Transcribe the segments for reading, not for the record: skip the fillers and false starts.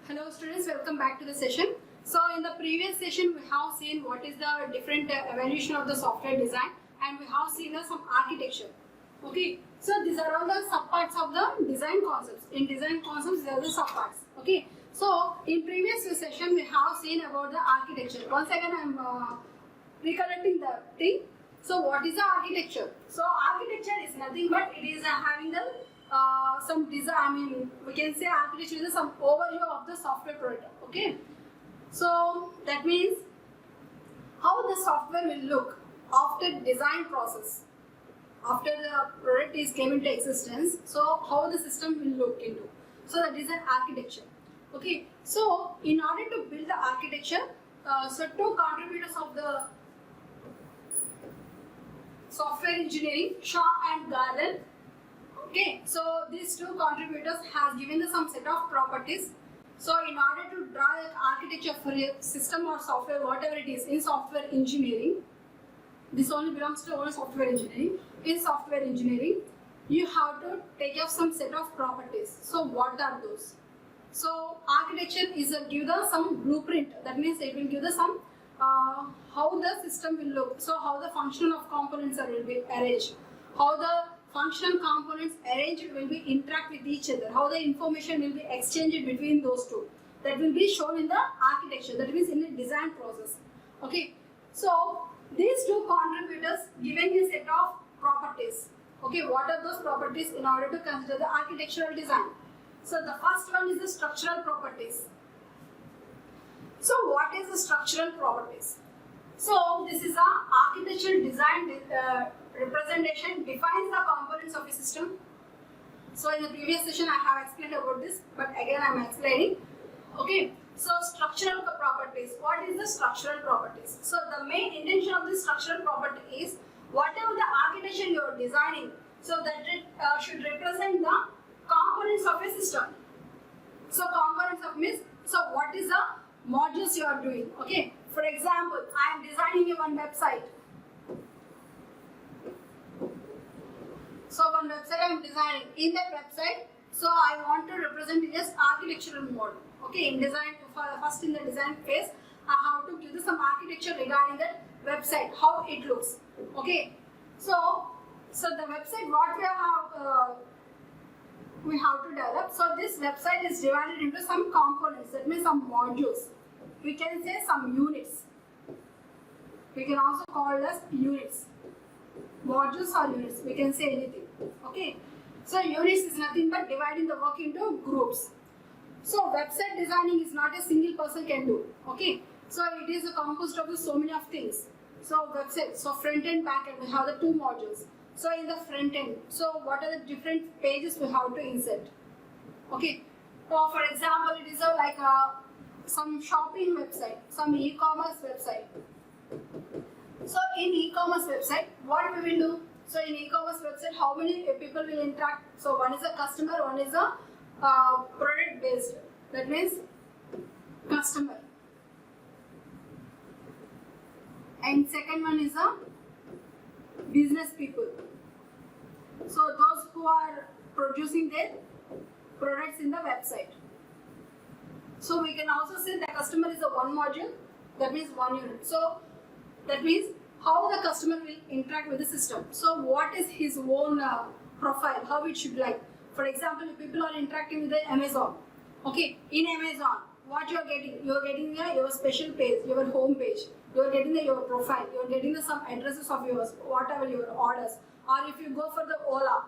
Hello students, welcome back to the session. So in the previous session we have seen what is the different evolution of the software design, and we have seen some architecture. Okay, so these are all the subparts of the design concepts. In design concepts there are the subparts. Okay, so in previous session we have seen about the architecture. Once again I am recollecting the thing. So what is the architecture? So architecture is nothing but it is having the some design, we can say architecture is some overview of the software product. Okay, so that means how the software will look after design process, after the product is came into existence. So how the system will look into, so that is an architecture. Okay, so in order to build the architecture, so two contributors of the software engineering, Shaw and Garland. Okay, so these two contributors has given some set of properties. So in order to draw an architecture for a system or software, whatever it is in software engineering, this only belongs to only software engineering. In software engineering, you have to take up some set of properties. So what are those? So architecture is give the some blueprint. That means it will give the some how the system will look. So how the function of components will be arranged. How the functional components arranged will be interact with each other, how the information will be exchanged between those two. That will be shown in the architecture, that means in the design process. Okay, so these two contributors given a set of properties. Okay, what are those properties in order to consider the architectural design? So the first one is the structural properties. So what is the structural properties? So this is a architectural design representation defines the components of a system. So in the previous session I have explained about this, but again I am explaining. Okay, so structural properties. What is the structural properties? So the main intention of this structural property is whatever the architecture you are designing, so that it should represent the components of a system. So components of means, so what is the modules you are doing? Okay, for example, I am designing one website. So one website I am designing. In that website, so I want to represent it as architectural mode. Okay, in design, first in the design phase, I have to give some architecture regarding that website, how it looks. Okay, so the website what we have to develop. So this website is divided into some components. That means some modules. We can say some units. We can also call it as units. Modules or units, we can say anything. Okay, so units is nothing but dividing the work into groups. So website designing is not a single person can do. Okay, so it is composed of so many of things. So website, so front end, back end, we have the two modules. So in the front end, so what are the different pages we have to insert? Okay, so for example, it is like some shopping website, some e-commerce website. So in e-commerce website, what we will do? So in e-commerce website, how many people will interact? So one is a customer, one is a product based. That means customer. And second one is a business people. So those who are producing their products in the website. So we can also say the customer is a one module. That means one unit. So that means how the customer will interact with the system. So what is his own profile, how it should like. For example, if people are interacting with the Amazon. Okay, in Amazon, what you are getting? You are getting your special page, your home page. You are getting your profile. You are getting some addresses of yours, whatever your orders. Or if you go for the Ola.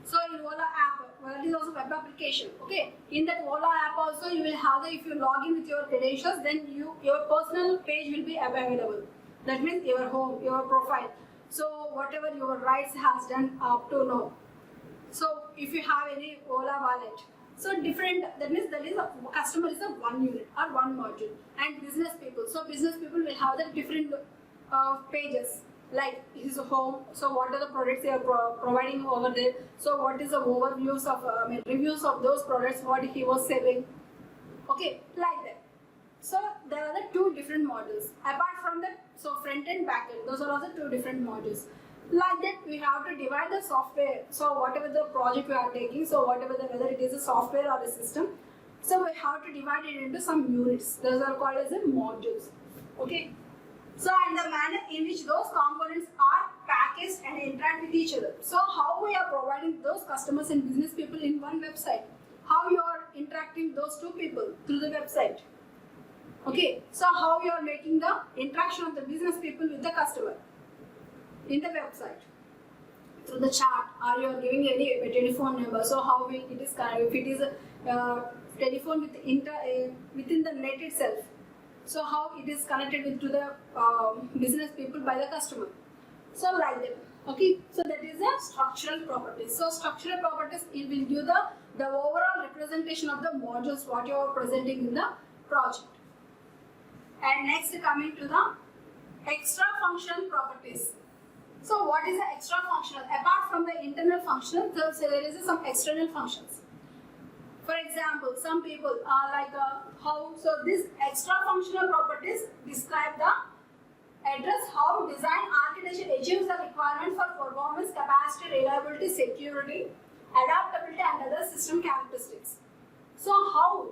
So in Ola app, well, it is also web application. Okay, in that Ola app also you will have the, if you log in with your credentials, then your personal page will be available. That means your home, your profile. So whatever your rights has done up to now. So if you have any Ola wallet, so different, that means that is a customer is a one unit or one module. And business people, so business people will have the different pages, like his home. So what are the products they are providing over there? So what is the overviews of reviews of those products, what he was selling. Okay, like that. So there are the two different modules. Apart from that, so front end, back end, those are also two different modules. Like that, we have to divide the software. So whatever the project we are taking, so whatever whether it is a software or a system, So we have to divide it into some units. Those are called as the modules. Okay. So and the manner in which those components are packaged and interact with each other. So how we are providing those customers and business people in one website. How you are interacting with those two people through the website. Okay. So how you are making the interaction of the business people with the customer in the website. Through the chat, or you are giving any telephone number. So how it is if it is a telephone within the net itself. So how it is connected with to the business people by the customer. So like that. Okay. So that is the structural properties. So structural properties, it will give the overall representation of the modules what you are presenting in the project. And next coming to the extra functional properties. So what is the extra functional? Apart from the internal functional, so there is some external functions. For example, some people are like so this extra functional properties describe the address how design architecture achieves the requirement for performance, capacity, reliability, security, adaptability and other system characteristics. So how,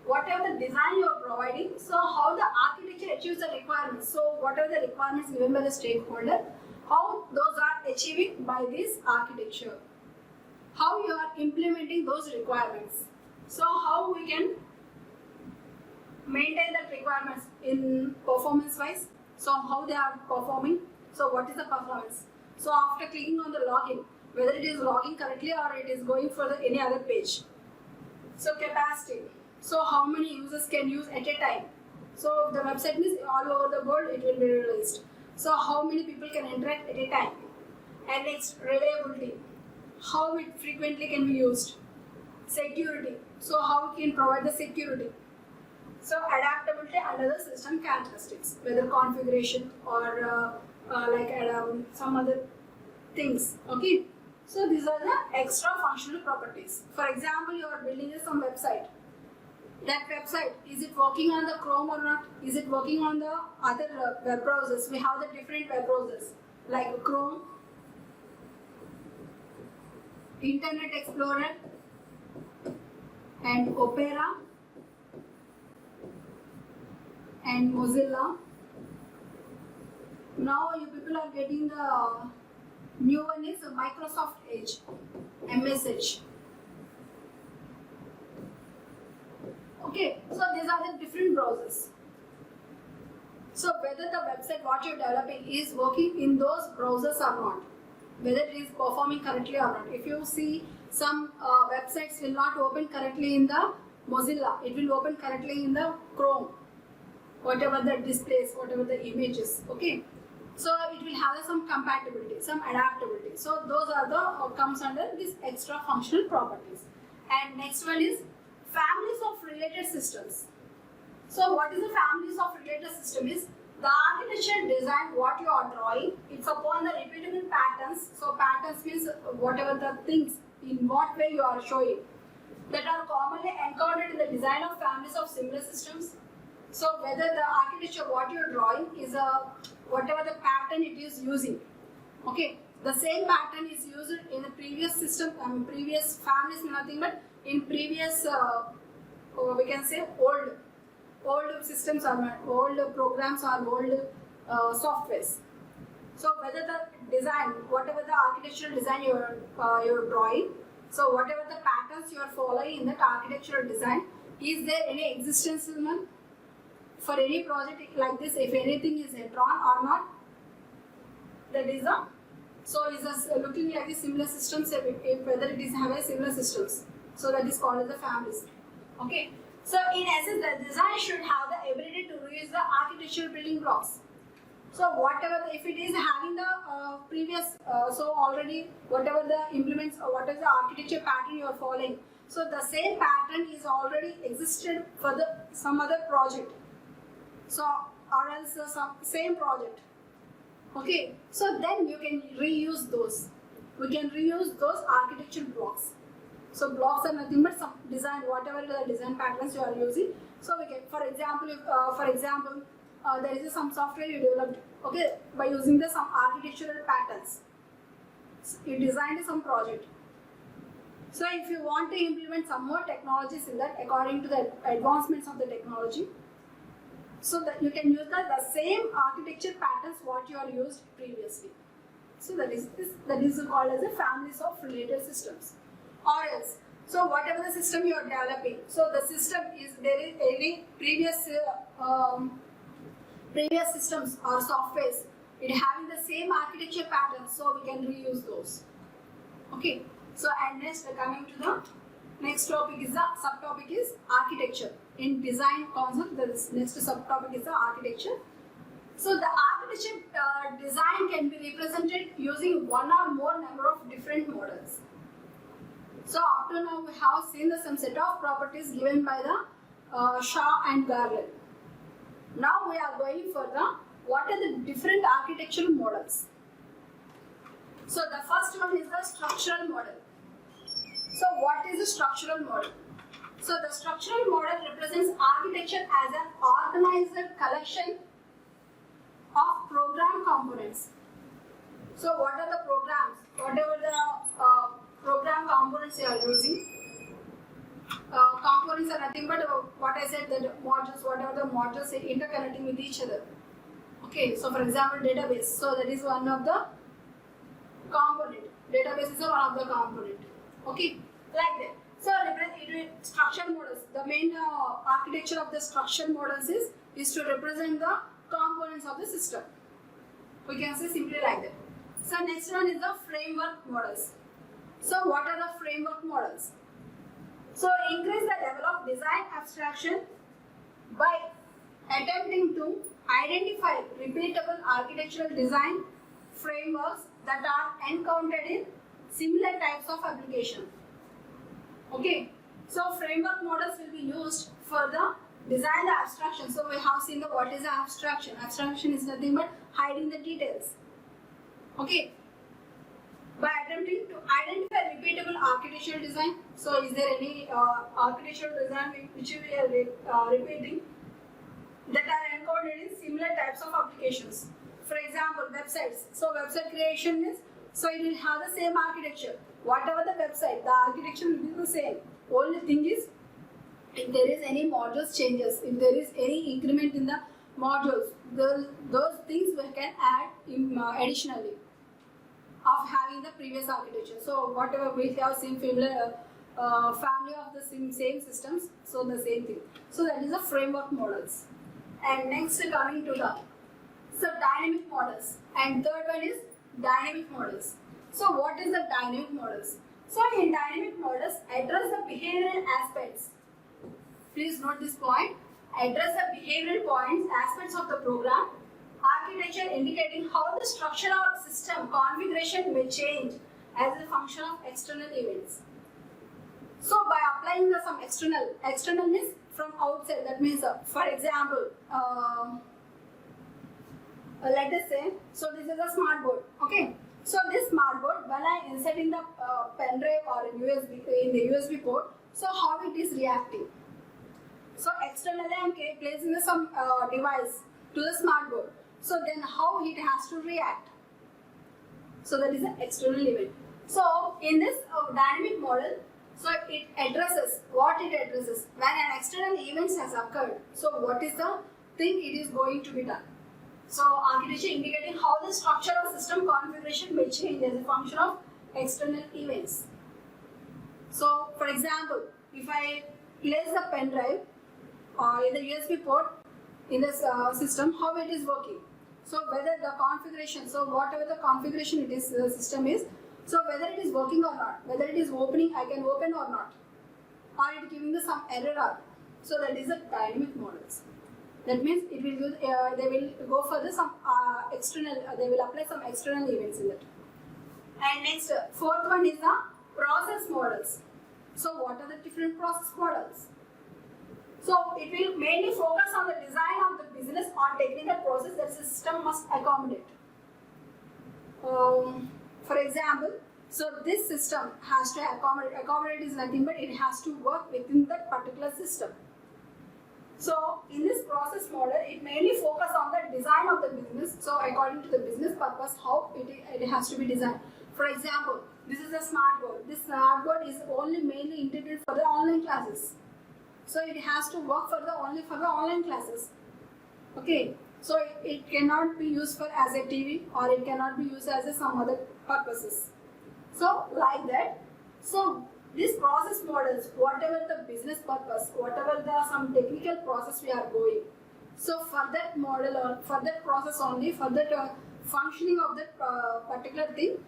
whatever the design you are providing, so how the architecture achieves the requirements. So whatever the requirements given by the stakeholder, how those are achieving by this architecture. How you are implementing those requirements. So how we can maintain that requirements in performance wise. So how they are performing. So what is the performance. So after clicking on the login, whether it is logging correctly or it is going for any other page. So capacity. So how many users can use at a time. So the website is all over the world, it will be released. So how many people can interact at a time. And next, reliability. How it frequently can be used. Security. So how it can provide the security. So adaptability and other system characteristics, whether configuration or some other things. Okay. So these are the extra functional properties. For example, you are building some website. That website, is it working on the Chrome or not? Is it working on the other web browsers? We have the different web browsers like Chrome, Internet Explorer and Opera and Mozilla. Now you people are getting the new one is Microsoft Edge, MS Edge. Okay, so these are the different browsers. So whether the website what you are developing is working in those browsers or not, whether it is performing correctly or not. If you see some websites will not open correctly in the Mozilla, it will open correctly in the Chrome, whatever the displays, whatever the images. Okay, so it will have some compatibility, some adaptability. So those are the comes under this extra functional properties. And next one is families of related systems. So what is the families of related system is the architecture design what you are drawing, it's upon the repeatable patterns. So patterns means whatever the things in what way you are showing that are commonly encountered in the design of families of similar systems. So whether the architecture what you are drawing is whatever the pattern it is using. Okay, the same pattern is used in the previous system, previous families, nothing but in previous we can say old systems or old programs or old softwares. So whether the design, whatever the architectural design you are drawing, so whatever the patterns you are following in that architectural design, is there any existence for any project like this? If anything is drawn or not, that is a so is looking like the similar systems. If whether it is having similar systems, so that is called as the families. Okay. So in essence, the design should have the ability to reuse the architectural building blocks. So whatever, if it is having the previous, so already whatever the implements or what is the architecture pattern you are following, so the same pattern is already existed for the some other project. So or else some same project. Okay, so then you can reuse those. We can reuse those architectural blocks. So blocks are nothing but some design, whatever the design patterns you are using. So we can, for example, if there is some software you developed, okay, by using some architectural patterns. You designed some project. So if you want to implement some more technologies in that according to the advancements of the technology, so that you can use the same architecture patterns what you are used previously. So that is called as a families of related systems. Or else, so whatever the system you are developing, so the system is there is any previous systems or softwares, it having the same architecture patterns, so we can reuse those. Okay. So and next coming to the next topic is the subtopic is architecture. In design concept, the next subtopic is the architecture. So the architecture design can be represented using one or more number of different models. So up to now we have seen some set of properties given by the Shaw and Garland. Now we are going for the what are the different architectural models. So the first one is the structural model. So what is a structural model? So the structural model represents architecture as an organized collection of program components. So what are the programs? Whatever the program components you are using. Components are nothing but what I said, that modules, whatever the modules are interconnecting with each other. Okay, so for example database. So that is one of the component. Database is one of the component. Okay, like that. So structure models. The main architecture of the structure models is to represent the components of the system. We can say simply like that. So next one is the framework models. So what are the framework models? So increase the level of design abstraction by attempting to identify repeatable architectural design frameworks that are encountered in similar types of application. Okay, so framework models will be used for the design the abstraction. So we have seen the what is the abstraction. Abstraction is nothing but hiding the details. Okay, by attempting to identify repeatable architectural design. So is there any architectural design which we are repeating that are encountered in similar types of applications? For example, websites. So website creation is, so it will have the same architecture. Whatever the website, the architecture will be the same. Only thing is, if there is any modules changes, if there is any increment in the modules, those things we can add additionally of having the previous architecture. So whatever we have seen family of the same systems, so the same thing. So that is the framework models. And next coming to the dynamic models, and third one is dynamic models. So what is the dynamic models? So in dynamic models, address the behavioral aspects. Please note this point. Address the behavioral points, aspects of the program, architecture indicating how the structure or system configuration may change as a function of external events. So by applying some externalness from outside, that means for example, let us say, so this is a smart board. Okay, so this smart board, when I insert in the pen drive or in the USB port, so how it is reacting. So externally I am placing some device to the smart board. So then how it has to react. So that is an external event. So in this dynamic model, so it addresses what it addresses when an external event has occurred. So what is the thing it is going to be done. So architecture indicating how the structure or system configuration may change as a function of external events. So for example, if I place the pen drive in the USB port in this system, how it is working. So whether the configuration, so whatever the configuration it is, the system is, so whether it is working or not, whether it is opening, I can open or not, or it giving the some error. So that is the dynamic models. That means it will use, they will go for the some external, they will apply some external events in that. And next, fourth one is the process models. So what are the different process models? So it will mainly focus on the design of the business or technical process that the system must accommodate. For example, so this system has to accommodate is nothing but it has to work within that particular system. So in this process model, it mainly focus on the design of the business. So according to the business purpose, how it has to be designed. For example, This is a smart board. This smart board is only mainly intended for the online classes. So it has to work for the only for the online classes. Okay. So it cannot be used for as a TV, or it cannot be used as a some other purposes. So like that. So these process models, whatever the business purpose, whatever the some technical process we are going, so for that model or for that process only, for that functioning of that particular thing,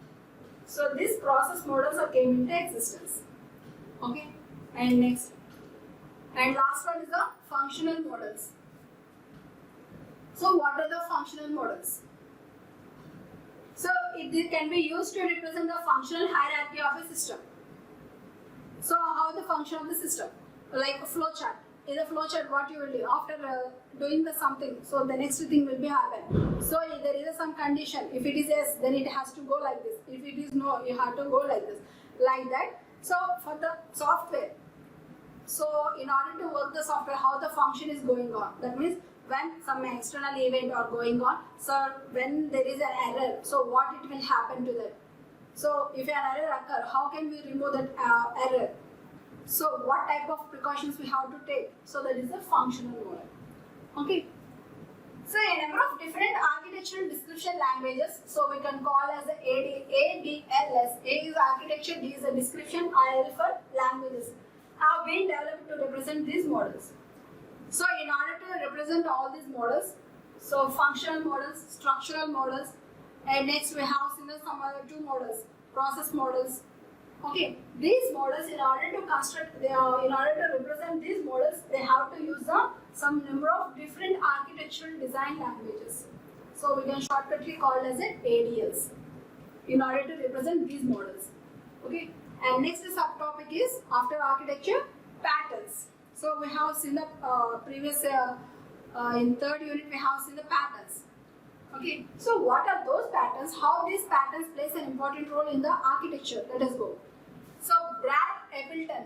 so these process models are came into existence. Okay, and next, and last one is the functional models. So what are the functional models? So it can be used to represent the functional hierarchy of a system. So how the function of the system, like a flow chart. In a flow chart, what you will do after doing the something, so the next thing will be happen. So if there is some condition. If it is yes, then it has to go like this. If it is no, you have to go like this, like that. So for the software, so in order to work the software, how the function is going on. That means when some external event are going on. So when there is an error, so what it will happen to that. So if an error occurs, how can we remove that error? So what type of precautions we have to take? So that is the functional model. Okay. So a number of different architectural description languages. So we can call as the ADLS. A is architecture, D is the description, IL for languages. Have been developed to represent these models. So in order to represent all these models, so functional models, structural models, and next we have seen some other two models, process models. Okay, these models, in order to construct, in order to represent these models, they have to use some number of different architectural design languages. So we can shortcutly call as ADLs in order to represent these models. Okay, and next subtopic is after architecture, patterns. So we have seen the previous in third unit we have seen the patterns. Okay, so what are those patterns? How these patterns plays an important role in the architecture? Let us go. So Brad Appleton,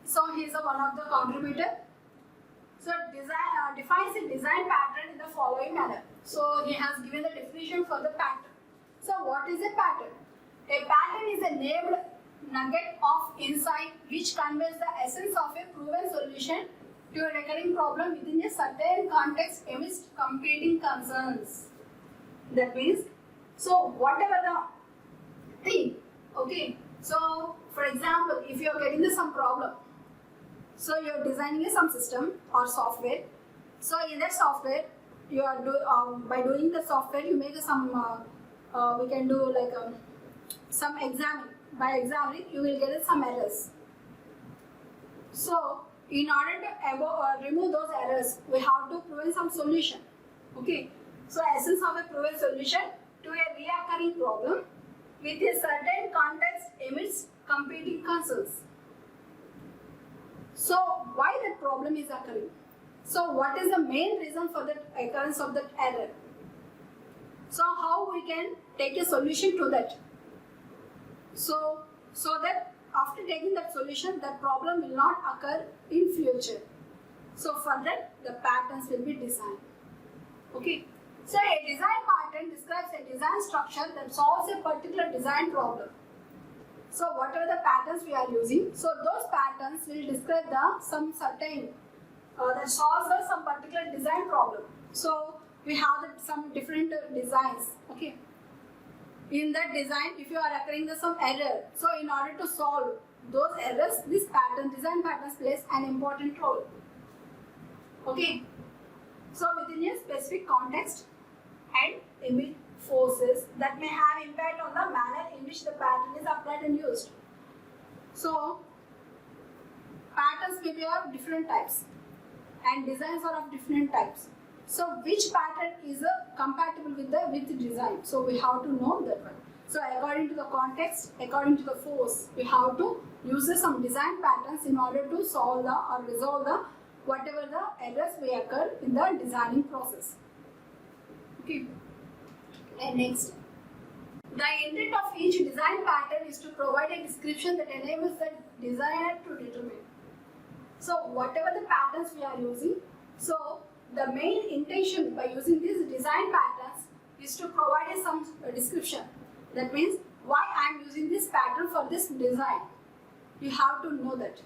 so he is one of the contributor. So defines a design pattern in the following manner. So he has given the definition for the pattern. So what is a pattern? A pattern is a named nugget of insight which conveys the essence of a proven solution to a recurring problem within a certain context amidst competing concerns. That means, so whatever the thing, okay. So for example, if you are getting some problem, so you are designing some system or software. So in that software, you are by doing the software, you make some we can do like some examine. By examining, you will get some errors. So in order to remove those errors, we have to provide some solution. Okay. So essence of a proven solution to a recurring problem with a certain context amidst competing concerns. So why that problem is occurring? So what is the main reason for the occurrence of that error? So how we can take a solution to that? So that after taking that solution, that problem will not occur in future. So for that, the patterns will be designed. Okay. So a design pattern describes a design structure that solves a particular design problem. So whatever the patterns we are using, so those patterns will describe some certain that solves some particular design problem. So we have some different designs. Okay. In that design, if you are occurring some error, so in order to solve those errors, this design patterns plays an important role. Okay. So within a specific context and emit forces that may have impact on the manner in which the pattern is applied and used. So patterns may be of different types and designs are of different types. So which pattern is compatible with the design? So we have to know that one. So according to the context, according to the force, we have to use some design patterns in order to solve or resolve whatever the errors may occur in the designing process. Okay. And next, the intent of each design pattern is to provide a description that enables the designer to determine. So whatever the patterns we are using, so the main intention by using these design patterns is to provide some description. That means why I am using this pattern for this design. You have to know that.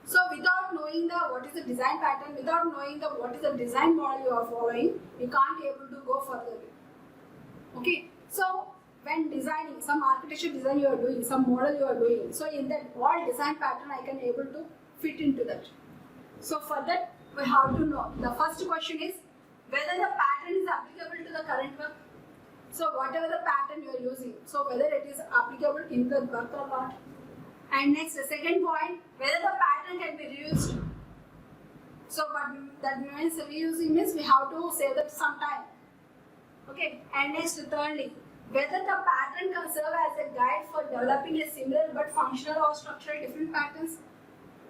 So without knowing what is the design pattern, without knowing what is the design model you are following, you can't be able to go further. Okay. So when designing some architecture design you are doing, some model you are doing, so in that what design pattern I can able to fit into that. So for that we have to know. The first question is whether the pattern is applicable to the current work. So whatever the pattern you are using, so whether it is applicable in the work or not. And next, the second point, whether the pattern can be reused. So but that means reusing means we have to save that some time. Okay. And next, thirdly, whether the pattern can serve as a guide for developing a similar but functional or structural different patterns.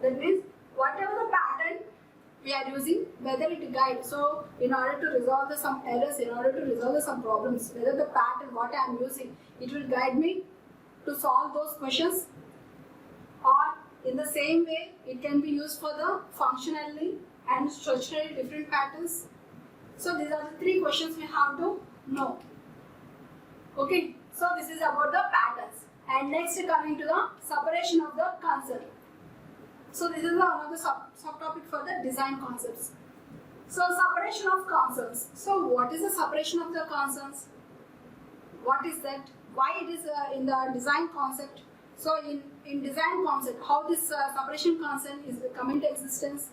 That means whatever the pattern we are using, whether it guides. So in order to resolve some errors, in order to resolve some problems, whether the pattern what I am using, it will guide me to solve those questions, or in the same way it can be used for the functionally and structurally different patterns. So these are the three questions we have to know. Okay, so this is about the patterns. And next, coming to the separation of the concept. So this is another subtopic for the design concepts. So separation of concerns. So what is the separation of the concerns? What is that? Why it is in the design concept? So in design concept, how this separation concern is come into existence?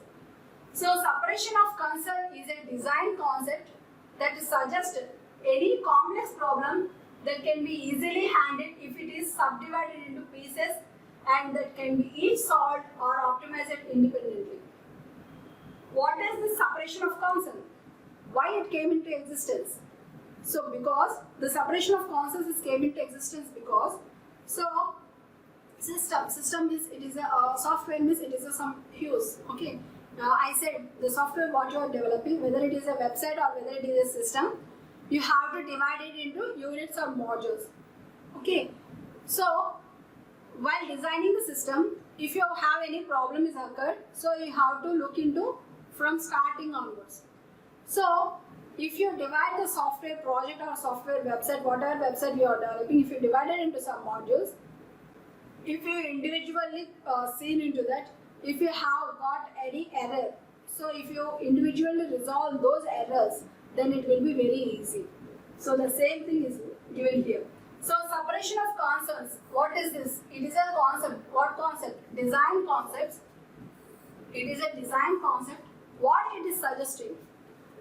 So separation of concern is a design concept that suggests any complex problem that can be easily handled if it is subdivided into pieces and that can be each solved or optimized independently. What is the separation of concern? Why it came into existence? So because the separation of concerns came into existence because system means it is a software means it is some use. Okay. Now I said the software what you are developing, whether it is a website or whether it is a system, you have to divide it into units or modules. Okay. So while designing the system, if you have any problem is occurred, so you have to look into from starting onwards. So if you divide the software project or software website, whatever website you are developing, if you divide it into some modules, if you individually seen into that, if you have got any error, so if you individually resolve those errors, then it will be very easy. So the same thing is given here. So separation of concerns, what is this? It is a concept. What concept? Design concepts. It is a design concept. What it is suggesting?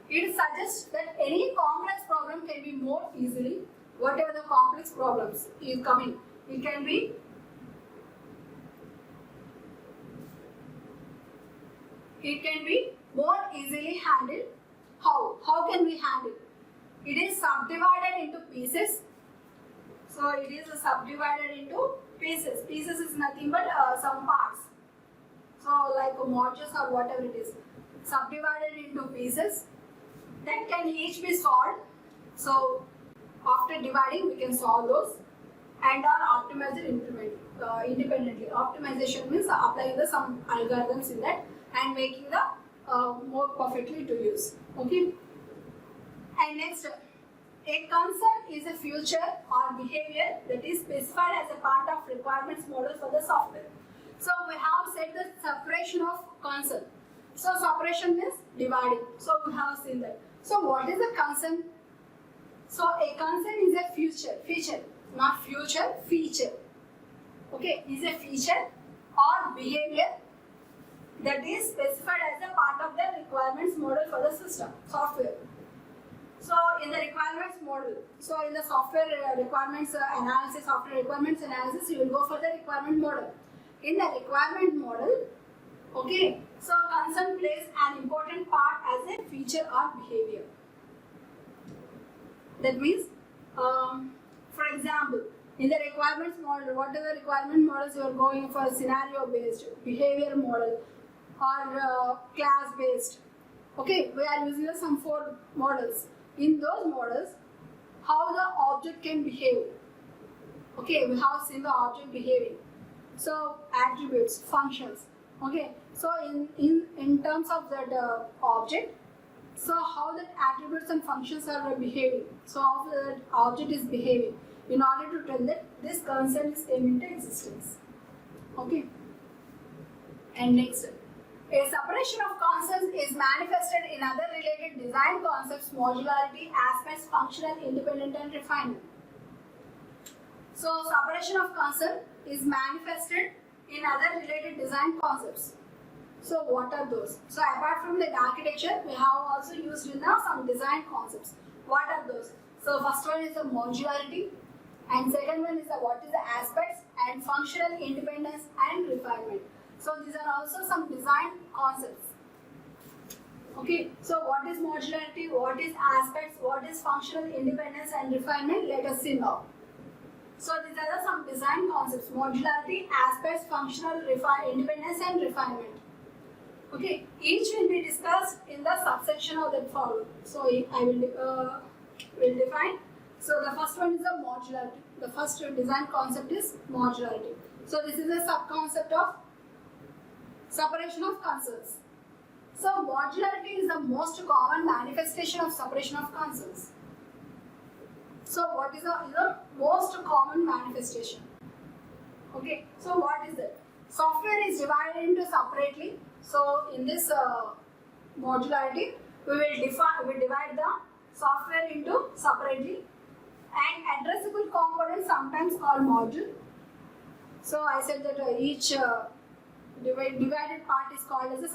It suggests that any complex problem can be more easily, whatever the complex problems is coming, it can be more easily handled. How? How can we handle? It is subdivided into pieces. So it is subdivided into pieces. Pieces is nothing but some parts. So like modules or whatever it is. Subdivided into pieces that can each be solved. So after dividing we can solve those and are optimized independently. Optimization means applying some algorithms in that and making the more perfectly to use. Okay. And next, a concern is a feature or behavior that is specified as a part of requirements model for the software. So we have said the separation of concern. So separation means dividing. So we have seen that. So what is a concern? So a concern is a feature, not future, feature. Okay, is a feature or behavior that is specified as a part of the requirements model for the system, software. So in the requirements model, so in the software requirements analysis, software requirements analysis, you will go for the requirement model. In the requirement model, okay, so concern plays an important part as a feature or behavior. That means, for example, in the requirements model, what are the requirement models you are going for? Scenario based, behavior model, or class based. Okay, we are using some 4 models. In those models, how the object can behave. Okay, we have seen the object behaving. So attributes, functions. Okay, so in terms of that object, so how that attributes and functions are behaving. So how that object is behaving. in order to tell that this concern is came into existence. Okay. And next, a separation of concerns is manifested in other related design concepts, modularity, aspects, functional, independent, and refinement. So, separation of concern is manifested in other related design concepts. So, what are those? So, apart from the architecture, we have also used in some design concepts. What are those? So, first one is the modularity, and second one is the what is the aspects, and functional independence and refinement. So, these are also some design concepts. Okay, so what is modularity, what is aspects, what is functional independence and refinement? Let us see now. So, these are some design concepts: modularity, aspects, functional, independence and refinement. Okay, each will be discussed in the subsection of that follow. So, I will define. So, the first one is the modularity. The first design concept is modularity. So, this is a sub-concept of separation of concerns. So, modularity is the most common manifestation of separation of concerns. So, what is the most common manifestation? Okay, so what is it? Software is divided into separately. So, in this modularity, we will divide the software into separately, and addressable components sometimes called module. So, I said that each divided part is called as a